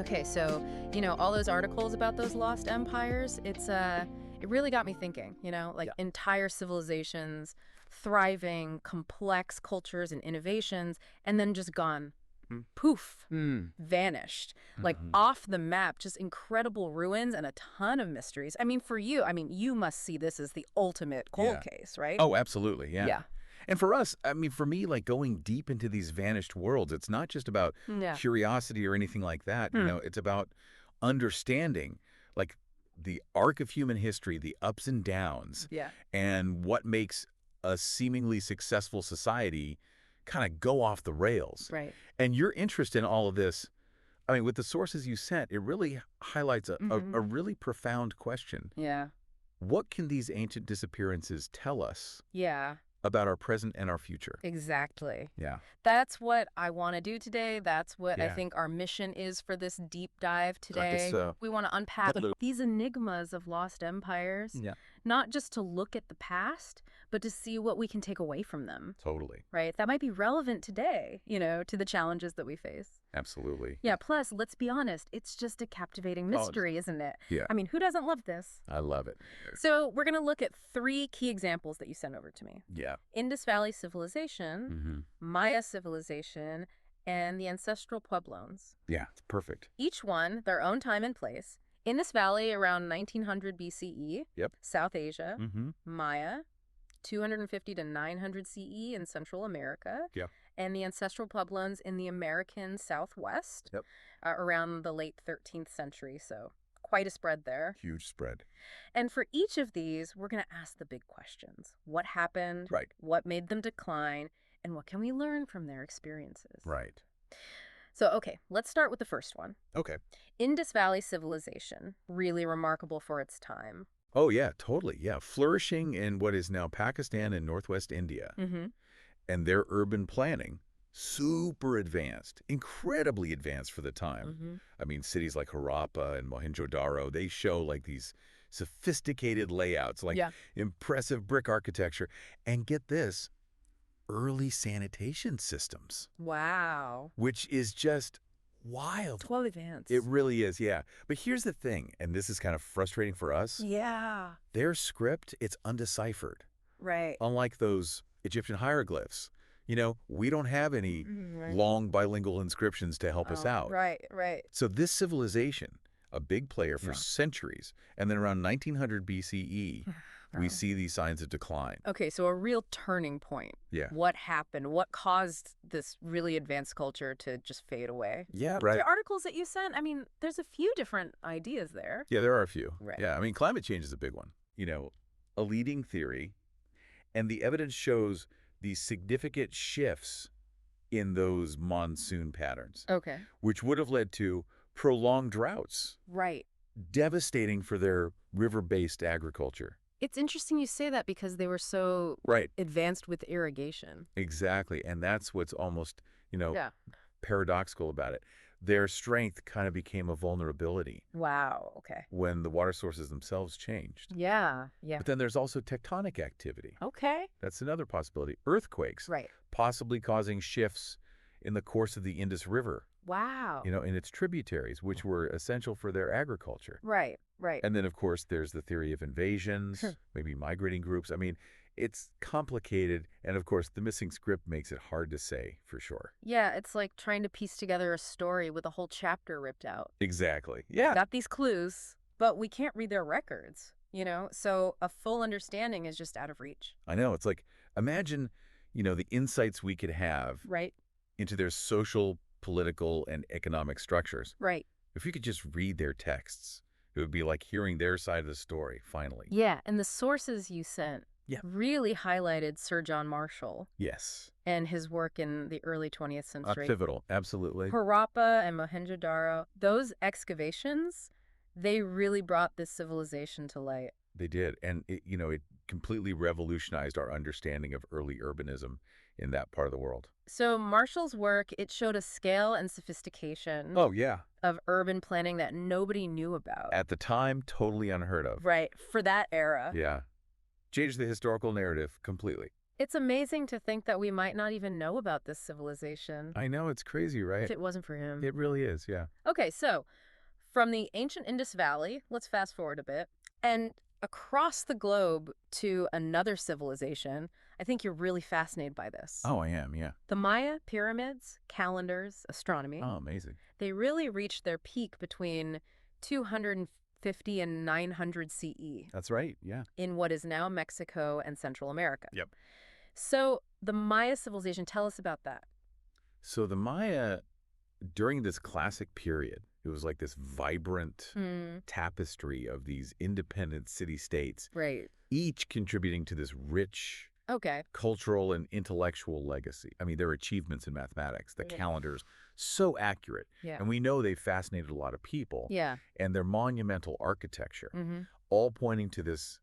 Okay, so, all those articles about those lost empires, it really got me thinking, like Yeah. entire civilizations, thriving, complex cultures and innovations, and then just gone. Mm. Poof, Mm. vanished, like Mhm. off the map, just incredible ruins and a ton of mysteries. I mean, for you, you must see this as the ultimate cold Yeah. case, right? Oh, absolutely. Yeah. Yeah. And for us, for me, like going deep into these vanished worlds, it's not just about Yeah. curiosity or anything like that. Hmm. It's about understanding, like the arc of human history, the ups and downs, Yeah. and what makes a seemingly successful society kind of go off the rails. Right. And your interest in all of this, with the sources you sent, it really highlights a really profound question. Yeah. What can these ancient disappearances tell us Yeah. about our present and our future? Exactly. Yeah. That's what I want to do today. That's what I Yeah. think our mission is for this deep dive I guess today. so. We want to unpack Hello. these enigmas of lost empires, Yeah. not just to look at the past, but to see what we can take away from them, Totally. right? That might be relevant today, to the challenges that we face. Absolutely. Yeah, plus, let's be honest, it's just a captivating mystery, isn't it? Yeah. Who doesn't love this? I love it. So we're going to look at 3 key examples that you sent over to me. Yeah. Indus Valley Civilization, Maya Civilization, and the ancestral Pueblones. Yeah. It's perfect. Each one their own time and place. Indus Valley around 1900 BCE, Yep. South Asia. Mm-hmm. Maya, 250 to 900 CE in Central America. Yeah. And the ancestral Pueblones in the American Southwest, Yep. around the late 13th century, so quite a spread there. Huge spread. And for each of these, we're going to ask the big questions. What happened? Right. What made them decline? And what can we learn from their experiences? Right. So, okay, let's start with the first one. Okay. Indus Valley Civilization, really remarkable for its time. Oh, yeah, totally. Yeah. Flourishing in what is now Pakistan and Northwest India. Mm-hmm. And their urban planning, super advanced, incredibly advanced for the time. Mm-hmm. Cities like Harappa and Mohenjo-Daro, they show like these sophisticated layouts, like impressive brick architecture. And get this, early sanitation systems. Wow. Which is just wild. Well advanced. It really is, yeah. But here's the thing, and this is kind of frustrating for us. Yeah. Their script, it's undeciphered. Right. Unlike those Egyptian hieroglyphs. We don't have any Right. long bilingual inscriptions to help us out. Right, right. So this civilization, a big player for centuries, and then around 1900 BCE, we see these signs of decline. Okay, so a real turning point. Yeah. What happened? What caused this really advanced culture to just fade away? Yeah, right. The articles that you sent, there's a few different ideas there. Yeah, there are a few. Right. Yeah, climate change is a big one. A leading theory, and the evidence shows these significant shifts in those monsoon patterns, Okay. which would have led to prolonged droughts, Right. devastating for their river-based agriculture. It's interesting you say that because they were so Right. advanced with irrigation. Exactly. And that's what's almost, Yeah. paradoxical about it. Their strength kind of became a vulnerability Wow. Okay. when the water sources themselves changed. Yeah. Yeah. But then there's also tectonic activity. Okay. That's another possibility. Earthquakes, Right. possibly causing shifts in the course of the Indus River, Wow. in its tributaries, which were essential for their agriculture. Right. Right. And then, of course, there's the theory of invasions, maybe migrating groups. It's complicated. And, of course, the missing script makes it hard to say for sure. Yeah, it's like trying to piece together a story with a whole chapter ripped out. Exactly. Yeah. Got these clues, but we can't read their records, So a full understanding is just out of reach. I know. It's like, imagine, the insights we could have Right. into their social, political, and economic structures. Right. If we could just read their texts, it would be like hearing their side of the story, finally. Yeah, and the sources you sent Yeah. really highlighted Sir John Marshall Yes. and his work in the early 20th century. Pivotal. Absolutely. Harappa and Mohenjo-Daro, those excavations, they really brought this civilization to light. They did. And, it completely revolutionized our understanding of early urbanism in that part of the world. So Marshall's work, it showed a scale and sophistication Oh, yeah. of urban planning that nobody knew about. At the time, totally unheard of. Right, for that era. Yeah. Changed the historical narrative completely. It's amazing to think that we might not even know about this civilization I know, it's crazy, if right? it wasn't for him. It really is, yeah. Okay, so from the ancient Indus Valley, let's fast forward a bit, and across the globe to another civilization. I think you're really fascinated by this. Oh, I am, yeah. The Maya pyramids, calendars, astronomy, Oh, amazing. they really reached their peak between 250 and 900 CE That's right, yeah. in what is now Mexico and Central America. Yep. So the Maya civilization, tell us about that. So the Maya, during this classic period, it was like this vibrant tapestry of these independent city-states, Right. each contributing to this rich Okay. cultural and intellectual legacy. I mean, their achievements in mathematics, the calendars, so accurate. Yeah. And we know they fascinated a lot of people. Yeah. And their monumental architecture, Mm-hmm. all pointing to this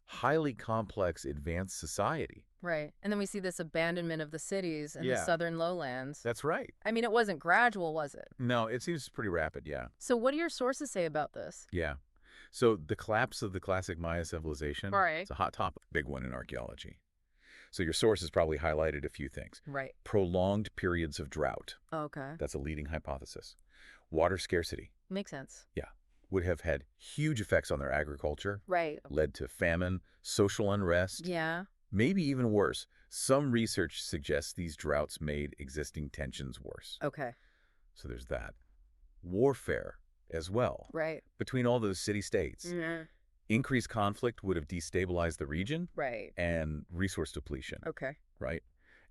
highly complex, advanced society. Right. And then we see this abandonment of the cities in the Yeah. southern lowlands. That's right. I mean, it wasn't gradual, was it? No, it seems pretty rapid, yeah. So what do your sources say about this? Yeah. So the collapse of the classic Maya civilization, Right. it's a hot topic, big one in archaeology. So your sources probably highlighted a few things. Right. Prolonged periods of drought. Okay. That's a leading hypothesis. Water scarcity. Makes sense. Yeah. Would have had huge effects on their agriculture, Right. led to famine, social unrest. Yeah. Maybe even worse. Some research suggests these droughts made existing tensions worse. Okay. So there's that. Warfare as well. Right. Between all those city-states. Mm-hmm. Increased conflict would have destabilized the region Right. and resource depletion, Okay. right?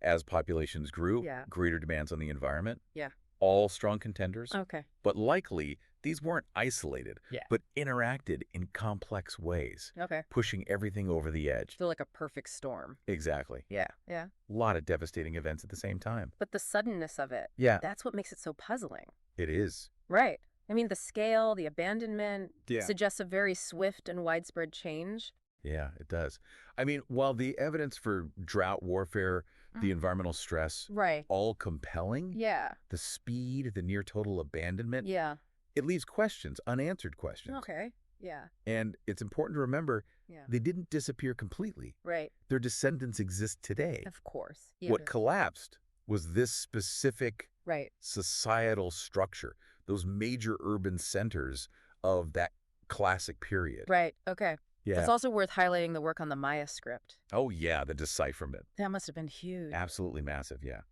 As populations grew, Yeah. greater demands on the environment. Yeah. All strong contenders. Okay. But likely, these weren't isolated, Yeah. but interacted in complex ways, Okay. pushing everything over the edge. So like a perfect storm. Exactly. Yeah. Yeah. A lot of devastating events at the same time. But the suddenness of it, Yeah, that's what makes it so puzzling. it is. Right. I mean, the scale, the abandonment Yeah. suggests a very swift and widespread change. Yeah, it does. I mean, while the evidence for drought warfare, the environmental stress, Right. all compelling, Yeah. the speed, the near total abandonment, Yeah. it leaves questions, unanswered questions. Okay. Yeah. And it's important to remember Yeah. they didn't disappear completely. Right. Their descendants exist today. Of course. Yeah. What collapsed was this specific Right. societal structure, those major urban centers of that classic period. Right. Okay. Yeah. It's also worth highlighting the work on the Maya script. Oh, yeah, the decipherment. That must have been huge. Absolutely massive, yeah.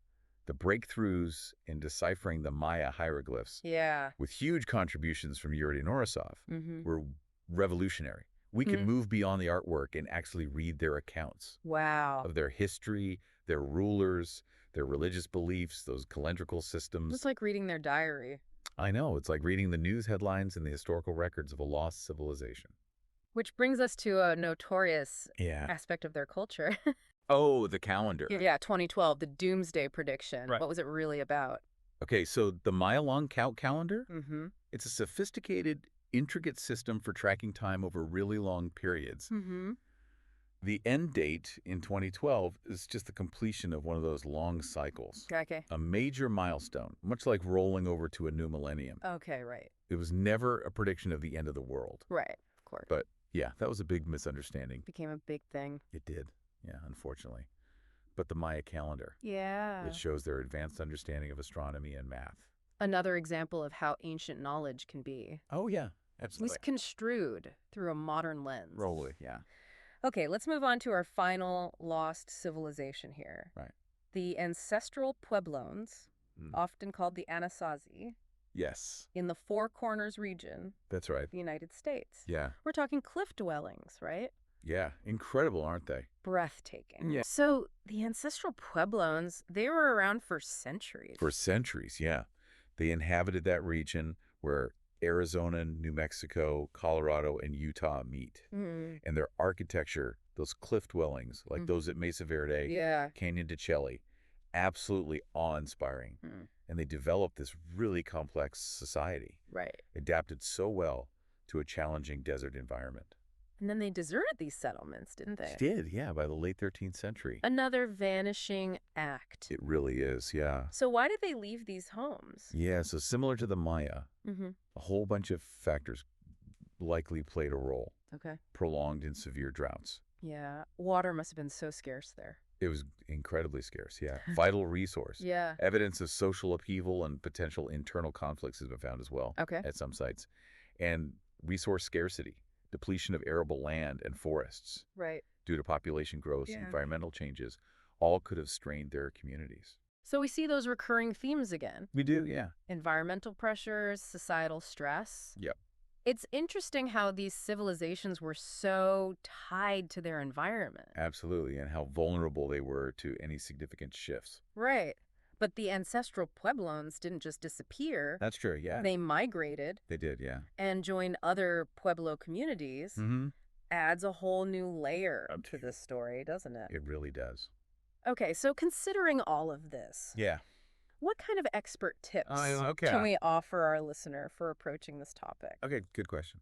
The breakthroughs in deciphering the Maya hieroglyphs, Yeah. with huge contributions from Yuri Norisov, Mm-hmm. were revolutionary. We could move beyond the artwork and actually read their accounts Wow. of their history, their rulers, their religious beliefs, those calendrical systems. It's like reading their diary. I know, it's like reading the news headlines and the historical records of a lost civilization. Which brings us to a notorious Yeah. aspect of their culture. Oh, the calendar. Yeah, 2012, the doomsday prediction. Right. What was it really about? Okay, so the Maya-long calendar, Mm-hmm. it's a sophisticated, intricate system for tracking time over really long periods. Mm-hmm. The end date in 2012 is just the completion of one of those long cycles. Okay. A major milestone, much like rolling over to a new millennium. Okay, right. It was never a prediction of the end of the world. Right, of course. But yeah, that was a big misunderstanding. Became a big thing. It did, yeah, unfortunately. But the Maya calendar, Yeah. it shows their advanced understanding of astronomy and math. Another example of how ancient knowledge can be Oh, yeah, absolutely. misconstrued through a modern lens. Rolly, yeah. Okay, let's move on to our final lost civilization here. Right. The ancestral Pueblones, Mm. often called the Anasazi, Yes, in the Four Corners region that's right. of the United States. Yeah, We're talking cliff dwellings, right? yeah. Incredible, aren't they? Breathtaking. Yeah. So the ancestral Pueblones, they were around for centuries. For centuries, yeah. They inhabited that region where Arizona, New Mexico, Colorado, and Utah meet. Mm. And their architecture, those cliff dwellings, like those at Mesa Verde, Yeah. Canyon de Chelly, absolutely awe-inspiring. Mm. And they developed this really complex society, Right. adapted so well to a challenging desert environment. And then they deserted these settlements, didn't they? Did, yeah, by the late 13th century. Another vanishing act. It really is, yeah. So why did they leave these homes? Yeah, so similar to the Maya, Mm-hmm. a whole bunch of factors likely played a role. Okay. Prolonged and severe droughts. Yeah. Water must have been so scarce there. It was incredibly scarce, yeah. Vital resource. Yeah. Evidence of social upheaval and potential internal conflicts has been found as well at some sites. And resource scarcity, depletion of arable land and forests due to population growth, environmental changes, all could have strained their communities. So we see those recurring themes again. We do, yeah. Environmental pressures, societal stress. Yep. It's interesting how these civilizations were so tied to their environment. Absolutely, and how vulnerable they were to any significant shifts. Right. But the ancestral Pueblones didn't just disappear. That's true, yeah. They migrated. They did, yeah. And joined other Pueblo communities. Mm-hmm. Adds a whole new layer to this story, doesn't it? It really does. Okay, so considering all of this, what kind of expert tips can we offer our listener for approaching this topic? Okay, good question.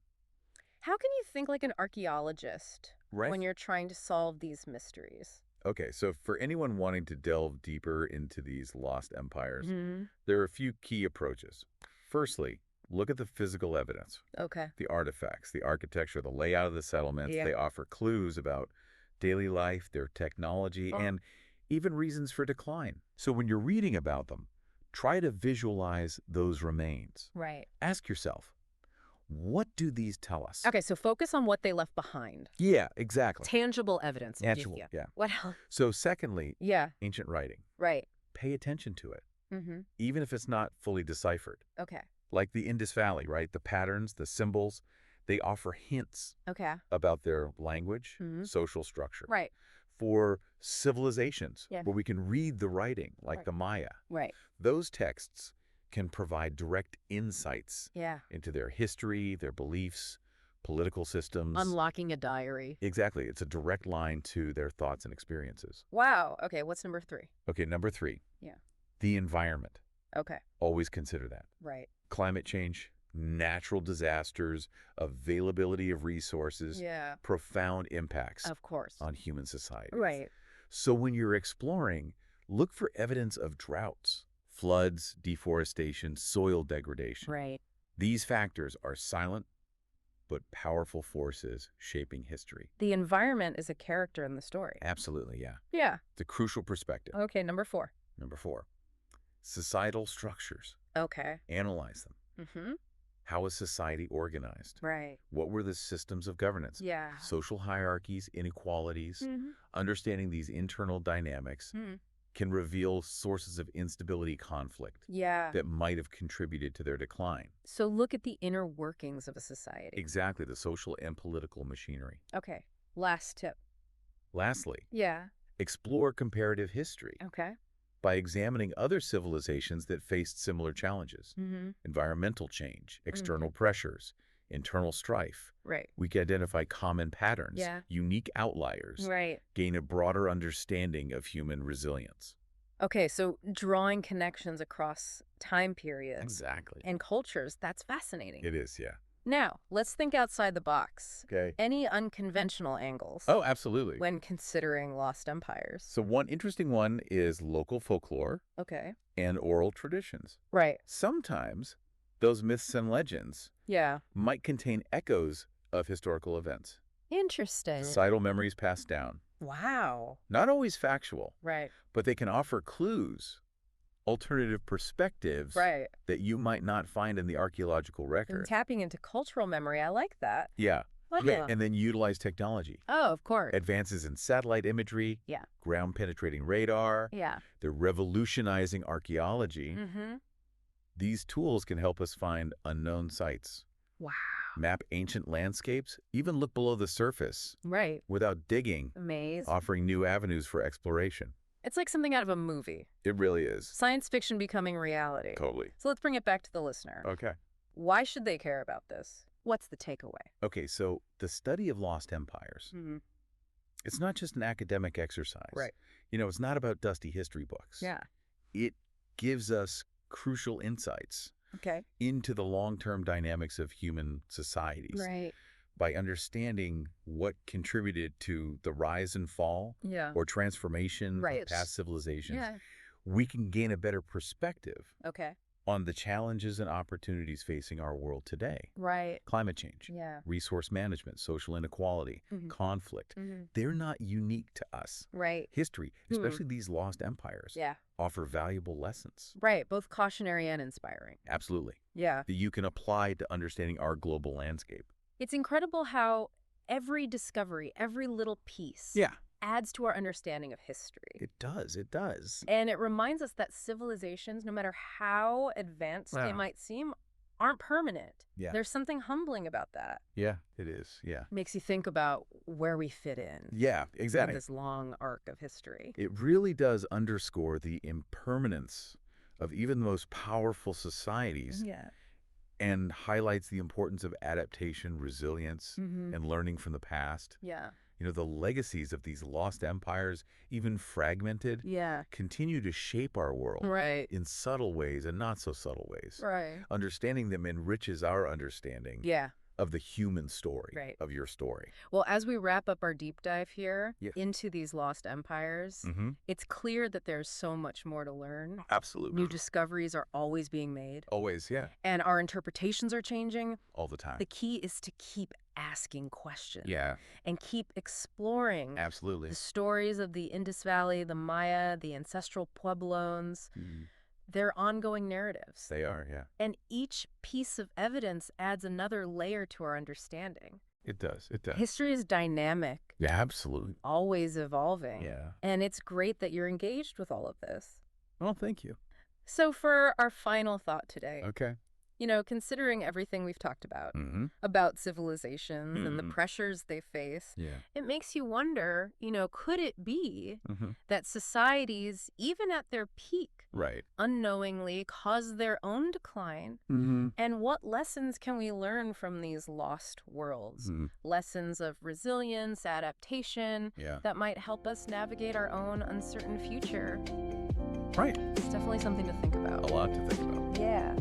How can you think like an archaeologist when you're trying to solve these mysteries? Okay, so for anyone wanting to delve deeper into these lost empires, there are a few key approaches. Firstly, look at the physical evidence. The artifacts, the architecture, the layout of the settlements. They offer clues about daily life, their technology, and even reasons for decline. So when you're reading about them, try to visualize those remains. Ask yourself, what do these tell us? Okay, so focus on what they left behind. Yeah, exactly. Tangible evidence. Tangible, yeah. What else? So secondly, ancient writing. Pay attention to it, even if it's not fully deciphered. Like the Indus Valley, right? The patterns, the symbols, they offer hints about their language, social structure. For civilizations where we can read the writing, like the Maya, those texts can provide direct insights into their history, their beliefs, political systems. Unlocking a diary. Exactly. It's a direct line to their thoughts and experiences. Wow. Okay, what's number 3? Okay, number 3. The environment. Always consider that. Climate change, natural disasters, availability of resources, profound impacts on human society. So when you're exploring, look for evidence of droughts, floods, deforestation, soil degradation. These factors are silent but powerful forces shaping history. The environment is a character in the story. Absolutely, yeah. It's a crucial perspective. Okay, number 4. Number 4, societal structures. Analyze them. How is society organized? What were the systems of governance? Social hierarchies, inequalities. Understanding these internal dynamics can reveal sources of instability, conflict that might have contributed to their decline. So look at the inner workings of a society. Exactly, the social and political machinery. Okay, last tip. Lastly, explore comparative history. By examining other civilizations that faced similar challenges. Environmental change, external pressures, internal strife. We can identify common patterns, unique outliers, gain a broader understanding of human resilience. Okay, so drawing connections across time periods. Exactly. And cultures, that's fascinating. It is, yeah. Now, let's think outside the box. Okay. Any unconventional angles? Oh, absolutely. When considering lost empires? So one interesting one is local folklore and oral traditions. Sometimes those myths and legends might contain echoes of historical events. Interesting. Societal memories passed down. Wow. Not always factual, but they can offer clues, alternative perspectives that you might not find in the archaeological record. And tapping into cultural memory, I like that. And then utilize technology. Oh, of course. Advances in satellite imagery, ground-penetrating radar. They're revolutionizing archaeology. These tools can help us find unknown sites. Wow. Map ancient landscapes, even look below the surface. Without digging. Amazing. Offering new avenues for exploration. It's like something out of a movie. It really is. Science fiction becoming reality. Totally. So let's bring it back to the listener. Okay. Why should they care about this? What's the takeaway? Okay, so the study of lost empires, it's not just an academic exercise. You know, it's not about dusty history books. It gives us crucial insights into the long-term dynamics of human societies. By understanding what contributed to the rise and fall or transformation of past civilizations, we can gain a better perspective on the challenges and opportunities facing our world today. Right. Climate change, Yeah. resource management, social inequality, conflict. They're not unique to us. Right. History, especially these lost empires, Yeah. offer valuable lessons. Right. Both cautionary and inspiring. Absolutely. Yeah. That you can apply to understanding our global landscape. It's incredible how every discovery, every little piece adds to our understanding of history. It does. It does. And it reminds us that civilizations, no matter how advanced they might seem, aren't permanent. Yeah. There's something humbling about that. Yeah, it is. Yeah. Makes you think about where we fit in. Yeah, exactly. In this long arc of history. It really does underscore the impermanence of even the most powerful societies. Yeah. And highlights the importance of adaptation, resilience, and learning from the past. Yeah. You know, the legacies of these lost empires, even fragmented, continue to shape our world in subtle ways and not so subtle ways. Right. Understanding them enriches our understanding of the human story, of your story. Well, as we wrap up our deep dive here into these lost empires, it's clear that there's so much more to learn. Absolutely. New discoveries are always being made. Always, yeah. And our interpretations are changing. All the time. The key is to keep asking questions. Yeah. And keep exploring. Absolutely. The stories of the Indus Valley, the Maya, the ancestral Pueblones. They're ongoing narratives. They are, yeah. And each piece of evidence adds another layer to our understanding. It does. It does. History is dynamic. Yeah, absolutely. Always evolving. Yeah. And it's great that you're engaged with all of this. Well, thank you. So for our final thought today. Okay. You know, considering everything we've talked about civilizations and the pressures they face, it makes you wonder, you know, could it be that societies, even at their peak, unknowingly cause their own decline? And what lessons can we learn from these lost worlds? Lessons of resilience, adaptation, that might help us navigate our own uncertain future. Right. It's definitely something to think about. A lot to think about. Yeah.